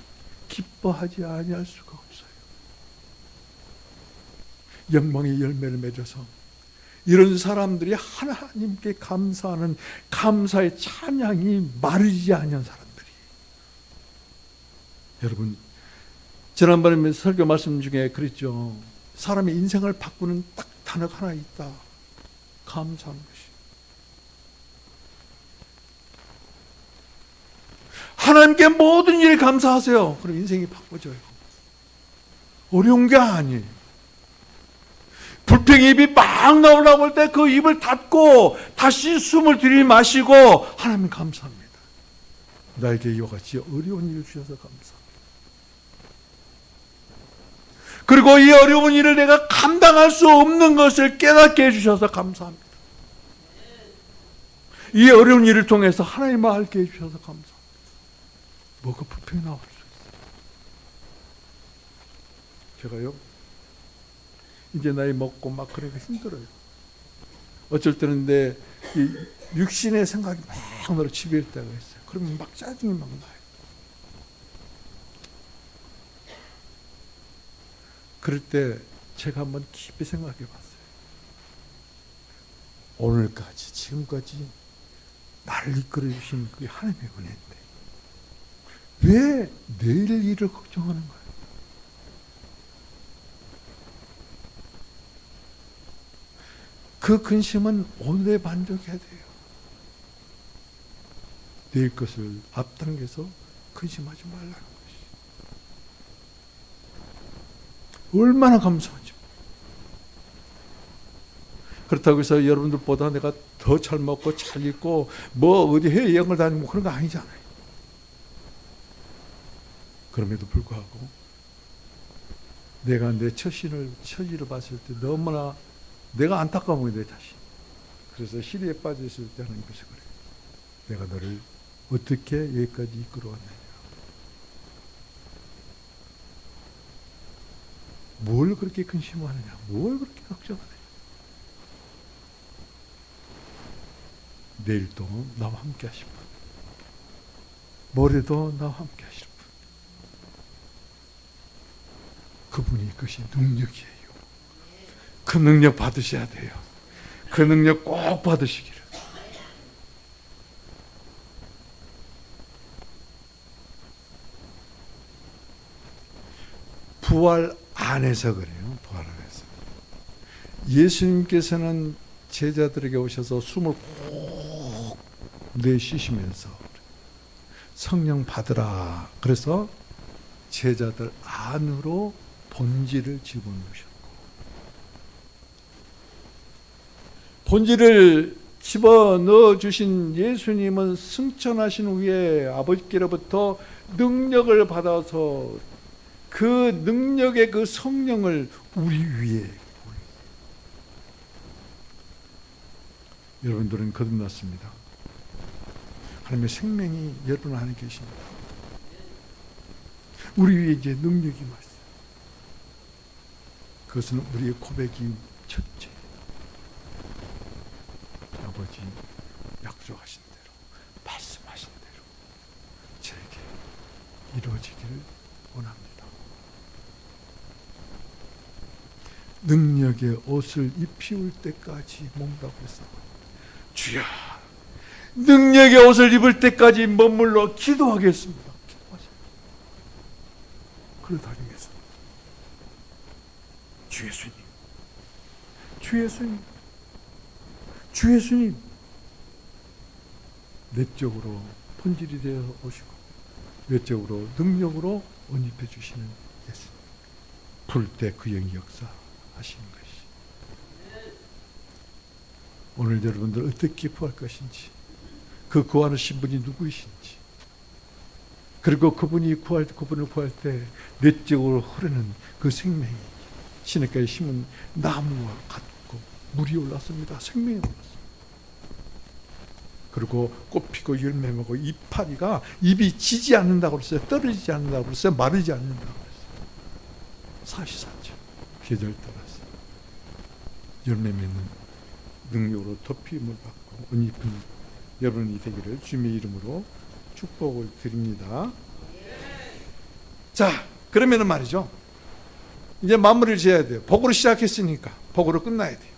기뻐하지 아니할 수가 없어요. 영광의 열매를 맺어서 이런 사람들이 하나님께 감사하는 감사의 찬양이 마르지 않은 사람들이. 여러분, 지난번에 설교 말씀 중에 그랬죠. 사람의 인생을 바꾸는 딱 단어가 하나 있다. 감사하는 것이. 하나님께 모든 일에 감사하세요. 그럼 인생이 바꿔져요. 어려운 게 아니에요. 불평의 입이 막 나오려고 할 때 그 입을 닫고 다시 숨을 들이마시고 하나님 감사합니다. 나에게 이와 같이 어려운 일을 주셔서 감사합니다. 그리고 이 어려운 일을 내가 감당할 수 없는 것을 깨닫게 해주셔서 감사합니다. 이 어려운 일을 통해서 하나님을 알게 해주셔서 감사합니다. 뭐가 불평이 나올 수 있어요. 제가요, 이제 나이 먹고 막 그러기가 힘들어요. 어쩔 때는 내 이 육신의 생각이 막 나로 지배할 때가 있어요. 그러면 막 짜증이 막 나요. 그럴 때 제가 한번 깊이 생각해 봤어요. 오늘까지, 지금까지 나를 이끌어 주신 그게 하나님의 은혜인데 왜 내일 일을 걱정하는 거예요? 그 근심은 오늘에 만족해야 돼요. 내일 것을 앞당겨서 근심하지 말라는 것이. 얼마나 감사하죠. 그렇다고 해서 여러분들보다 내가 더 잘 먹고 잘 입고 뭐 어디 해외여행을 다니고 그런 거 아니잖아요. 그럼에도 불구하고 내가 내 처지를 봤을 때 너무나 내가 안타까운 거예요, 내 자신. 그래서 시리에 빠져 있을 때 하나님께서 그래요. 내가 너를 어떻게 여기까지 이끌어왔느냐. 뭘 그렇게 근심하느냐. 뭘 그렇게 걱정하느냐. 내일도 나와 함께 하실 분. 모레도 나와 함께 하실 분. 그분이 그것이 능력이에요. 그 능력 받으셔야 돼요. 그 능력 꼭 받으시기를. 부활 안에서 그래요. 부활 안에서. 예수님께서는 제자들에게 오셔서 숨을 꼭 내쉬시면서 성령 받으라. 그래서 제자들 안으로 본질을 집어넣으셨고, 본질을 집어넣어 주신 예수님은 승천하신 후에 아버지께로부터 능력을 받아서 그 능력의 그 성령을 우리 위에, 여러분들은 거듭났습니다. 하나님의 생명이 여러분 안에 계십니다. 우리 위에 이제 능력이 왔어요. 그것은 우리의 고백이 첫째. 아버지 약속하신 대로, 말씀하신 대로 저에게 이루어지기를 원합니다. 능력의 옷을 입히울 때까지 몸담겠어. 주여, 능력의 옷을 입을 때까지 머물러 기도하겠습니다. 기도하십니다. 그러 다니면서 주 예수님, 주 예수님, 주 예수님, 내적으로 본질이 되어 오시고 외적으로 능력으로 옷 입혀 주시는 예수님. 부를 때 그 영이 역사하시는 것이. 오늘 여러분들 어떻게 구할 것인지, 그 구하는 분이 누구이신지, 그리고 그분을 구할 때 내적으로 흐르는 그 생명이, 시냇가에 심은 나무와 같고 물이 올랐습니다. 생명이 올랐습니다. 그리고 꽃피고 열매 맺고 이파리가 입이 지지 않는다고 그랬어요. 떨어지지 않는다고 그랬어요. 마르지 않는다고 그랬어요. 사시사철 계절 따라서 열매 맺는 능력으로 덮임을 받고 옷 입은 여러분이 되기를 주님의 이름으로 축복을 드립니다. 자, 그러면은 말이죠, 이제 마무리를 지어야 돼요. 복으로 시작했으니까 복으로 끝나야 돼요.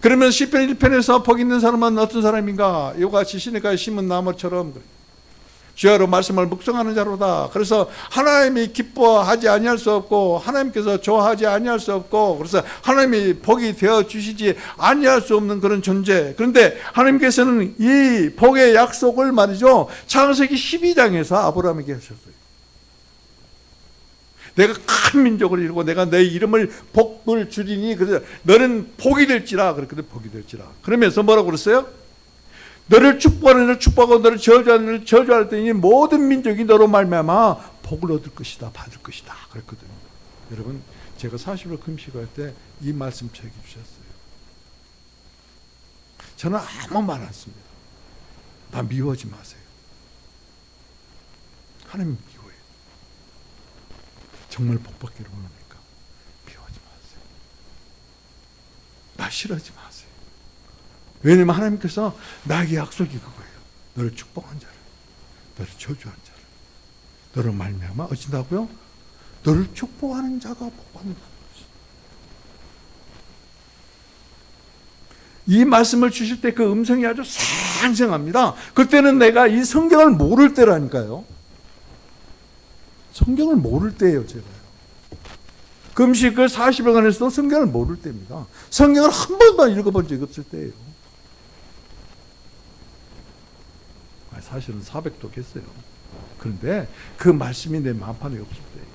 그러면 시편 1편에서 복 있는 사람은 어떤 사람인가? 이와 같이 시냇가에 심은 나무처럼 주야로 말씀을 묵상하는 자로다. 그래서 하나님이 기뻐하지 아니할 수 없고 하나님께서 좋아하지 아니할 수 없고, 그래서 하나님이 복이 되어 주시지 아니할 수 없는 그런 존재. 그런데 하나님께서는 이 복의 약속을 말이죠, 창세기 12장에서 아브라함에게 하셨어요. 내가 큰 민족을 이루고 내가 내 이름을 복을 주리니, 그래서 너는 복이 될지라. 그랬거든. 복이 될지라. 그러면서 뭐라고 그랬어요? 너를 축복하는 이를 축복하고 너를 저주하는 이를 저주할 때니 모든 민족이 너로 말미암아 복을 얻을 것이다, 받을 것이다. 그랬거든요. 여러분, 제가 40일 금식할 때 이 말씀 책해 주셨어요. 저는 아무 말 안 씁니다. 나 미워하지 마세요. 하나님 미워해요. 정말 복받기를 원합니까? 미워하지 마세요. 나 싫어하지 마세요. 왜냐하면 하나님께서 나에게 약속이 그거예요. 너를 축복한 자를, 너를 저주한 자를, 너를 말미암아 어찌다고요? 너를 축복하는 자가 복받는다는 것이. 이 말씀을 주실 때 그 음성이 아주 생생합니다. 그때는 내가 이 성경을 모를 때라니까요. 성경을 모를 때예요, 제가요. 금식 그 40일간에서도 성경을 모를 때입니다. 성경을 한 번도 읽어본 적이 없을 때예요. 사실은 400도 겠어요. 그런데 그 말씀이 내 마음판에 없을 때예요.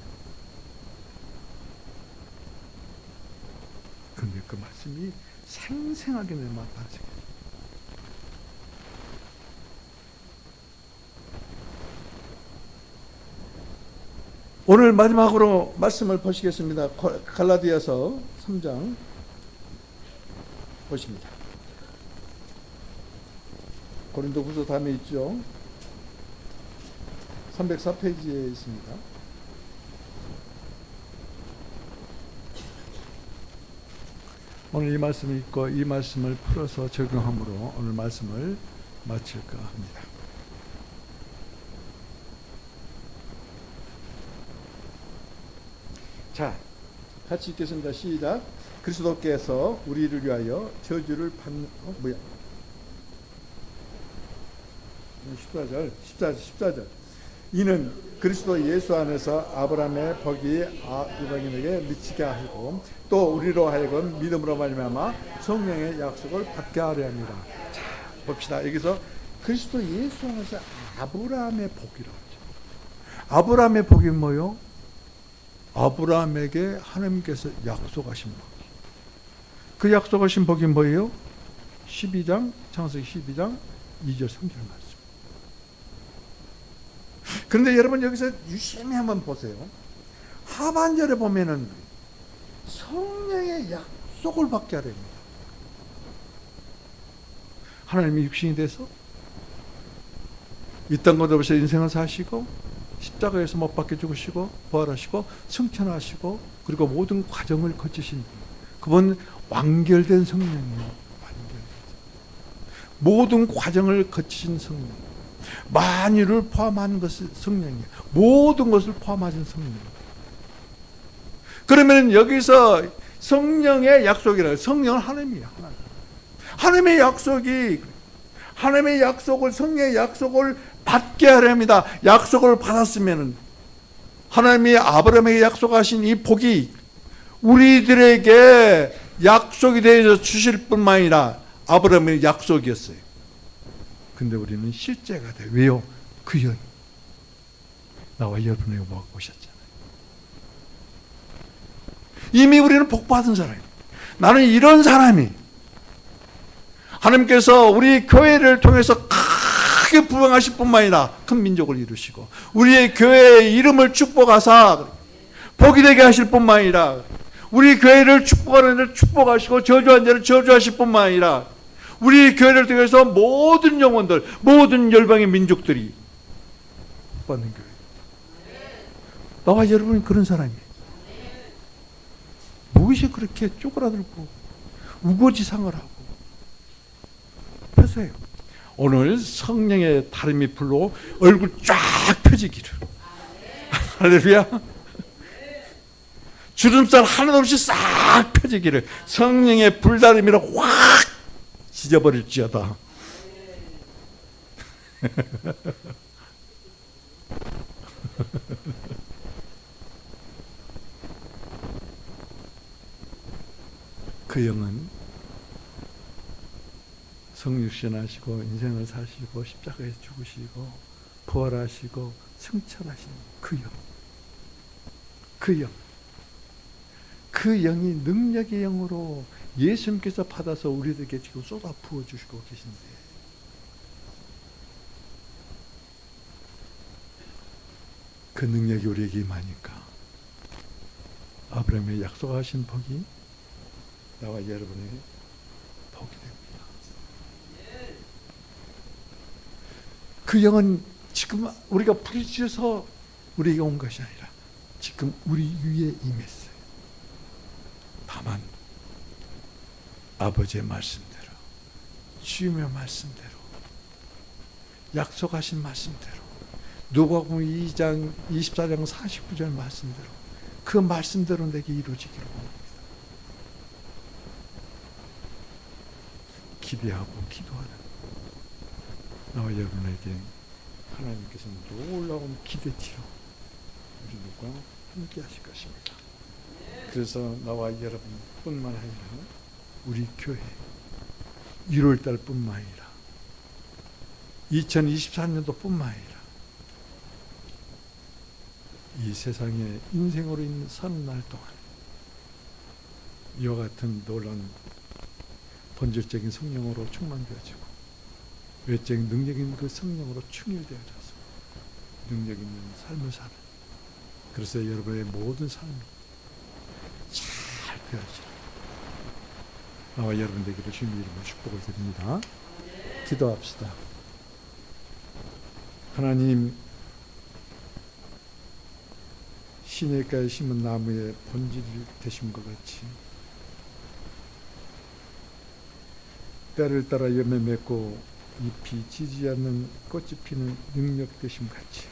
근데 그 말씀이 생생하게 내 마음에 박혀요. 오늘 마지막으로 말씀을 보시겠습니다. 갈라디아서 3장 보십니다. 고린도후서 다음에 있죠. 304페이지에 있습니다. 오늘 이 말씀을 읽고 이 말씀을 풀어서 적용함으로 오늘 말씀을 마칠까 합니다. 자, 같이 읽겠습니다. 시작. 그리스도께서 우리를 위하여 저주를 받는 14절. 이는 그리스도 예수 안에서 아브라함의 복이 이방인에게 미치게 하고 또 우리로 하여금 믿음으로 말미암아 성령의 약속을 받게 하려 합니다. 자, 봅시다. 여기서 그리스도 예수 안에서 아브라함의 복이라고 하죠. 아브라함의 복이 뭐요? 아브라함에게 하나님께서 약속하신 복. 그 약속하신 복이 뭐예요? 12장, 창세기 12장 2절 3절 말씀. 그런데 여러분 여기서 유심히 한번 보세요. 하반절에 보면은 성령의 약속을 받게 하려 합니다. 하나님이 육신이 돼서 이땅 곳에서 인생을 사시고 십자가에서 못 박혀 죽으시고 부활하시고 승천하시고 그리고 모든 과정을 거치신 그분 완결된 성령이에요. 모든 과정을 거치신 성령, 만유를 포함한 것을 성령이에요. 모든 것을 포함하신 성령. 그러면 여기서 성령의 약속이라 성령은 하나님이에요. 하나님의 약속이 하나님의 약속을 성령의 약속을 받게 하려 합니다. 약속을 받았으면 하나님이 아브라함에게 약속하신 이 복이 우리들에게 약속이 되어 주실 뿐만 아니라 아브라함의 약속이었어요. 근데 우리는 실제가 돼. 왜요? 그 연 나와 여러분의 여보가 오셨잖아요. 이미 우리는 복받은 사람이에요. 나는 이런 사람이 하나님께서 우리 교회를 통해서 크게 부흥하실 뿐만 아니라 큰 민족을 이루시고 우리의 교회의 이름을 축복하사 복이 되게 하실 뿐만 아니라 우리 교회를 축복하는 자를 축복하시고 저주한 자를 저주하실 뿐만 아니라 우리 교회를 통해서 모든 영혼들, 모든 열방의 민족들이 복받는 교회. 나와 여러분이 그런 사람이에요. 무엇이 그렇게 쪼그라들고 우거지상을 하고 펴세요. 오늘 성령의 다름이 불로 얼굴 쫙 펴지기를. 할렐루야. 주름살 하나도 없이 싹 펴지기를 성령의 불다름이로 확 찢어버릴지어다. 그 영은 성육신하시고 인생을 사시고 십자가에 죽으시고 부활하시고 승천하신 그 영. 그 영. 그 영이 능력의 영으로 예수님께서 받아서 우리들에게 지금 쏟아 부어주시고 계신데 그 능력이 우리에게 임하니까 아브라함의 약속하신 복이 나와 여러분에게 복이 됩니다. 그 영은 지금 우리가 부딪혀서 우리에게 온 것이 아니라 지금 우리 위에 임했어요. 다만 아버지의 말씀대로 주님의 말씀대로 약속하신 말씀대로 누가복음 2장 24장 49절 말씀대로 그 말씀대로 내게 이루어지기를 원합니다. 기대하고 기도하는 나와 여러분에게 하나님께서 놀라운 기대치로 우리들과 함께 하실 것입니다. 그래서 나와 여러분뿐만 아니라 우리 교회 1월달 뿐만 아니라 2024년도 뿐만 아니라 이 세상에 인생으로 있는 사는 날 동안 이와 같은 놀라운 본질적인 성령으로 충만되어지고 외적인 능력 있는 그 성령으로 충일되어져서 능력 있는 삶을 사는, 그래서 여러분의 모든 삶이 잘 되어지라. 나와 여러분들에게 주님 이름으로 축복을 드립니다. 기도합시다. 하나님, 시냇가에 심은 나무의 본질이 되신 것 같이 때를 따라 열매 맺고 잎이 지지 않는 꽃이 피는 능력 되심 같이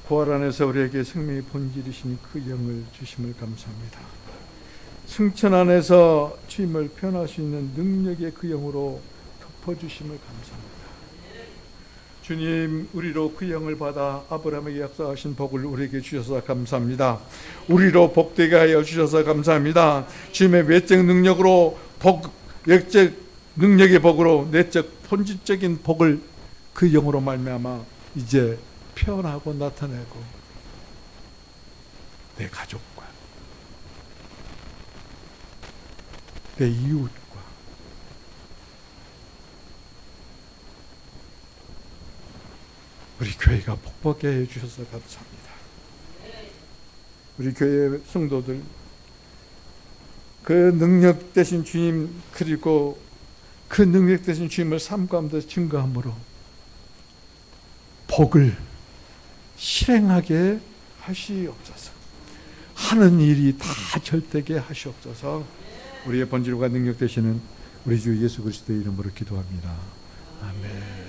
부활 안에서 우리에게 생명의 본질이신 그 영을 주심을 감사합니다. 승천 안에서 주임을 표현할 수 있는 능력의 그 영으로 덮어주심을 감사합니다. 주님, 우리로 그 영을 받아 아브라함에게 약속하신 복을 우리에게 주셔서 감사합니다. 우리로 복되게 하여 주셔서 감사합니다. 주님의 외적 능력으로 외적 능력의 복으로 내적 본질적인 복을 그 영으로 말미암아 이제 표현하고 나타내고 내 가족과 내 이웃과 우리 교회가 복받게 해주셔서 감사합니다. 우리 교회 성도들 그 능력 되신 주님, 그리고 그 능력 되신 주님을 삶 가운데 증거함으로 복을 실행하게 하시옵소서. 하는 일이 다 절되게 하시옵소서. 우리의 본질과 능력 되시는 우리 주 예수 그리스도의 이름으로 기도합니다. 아멘.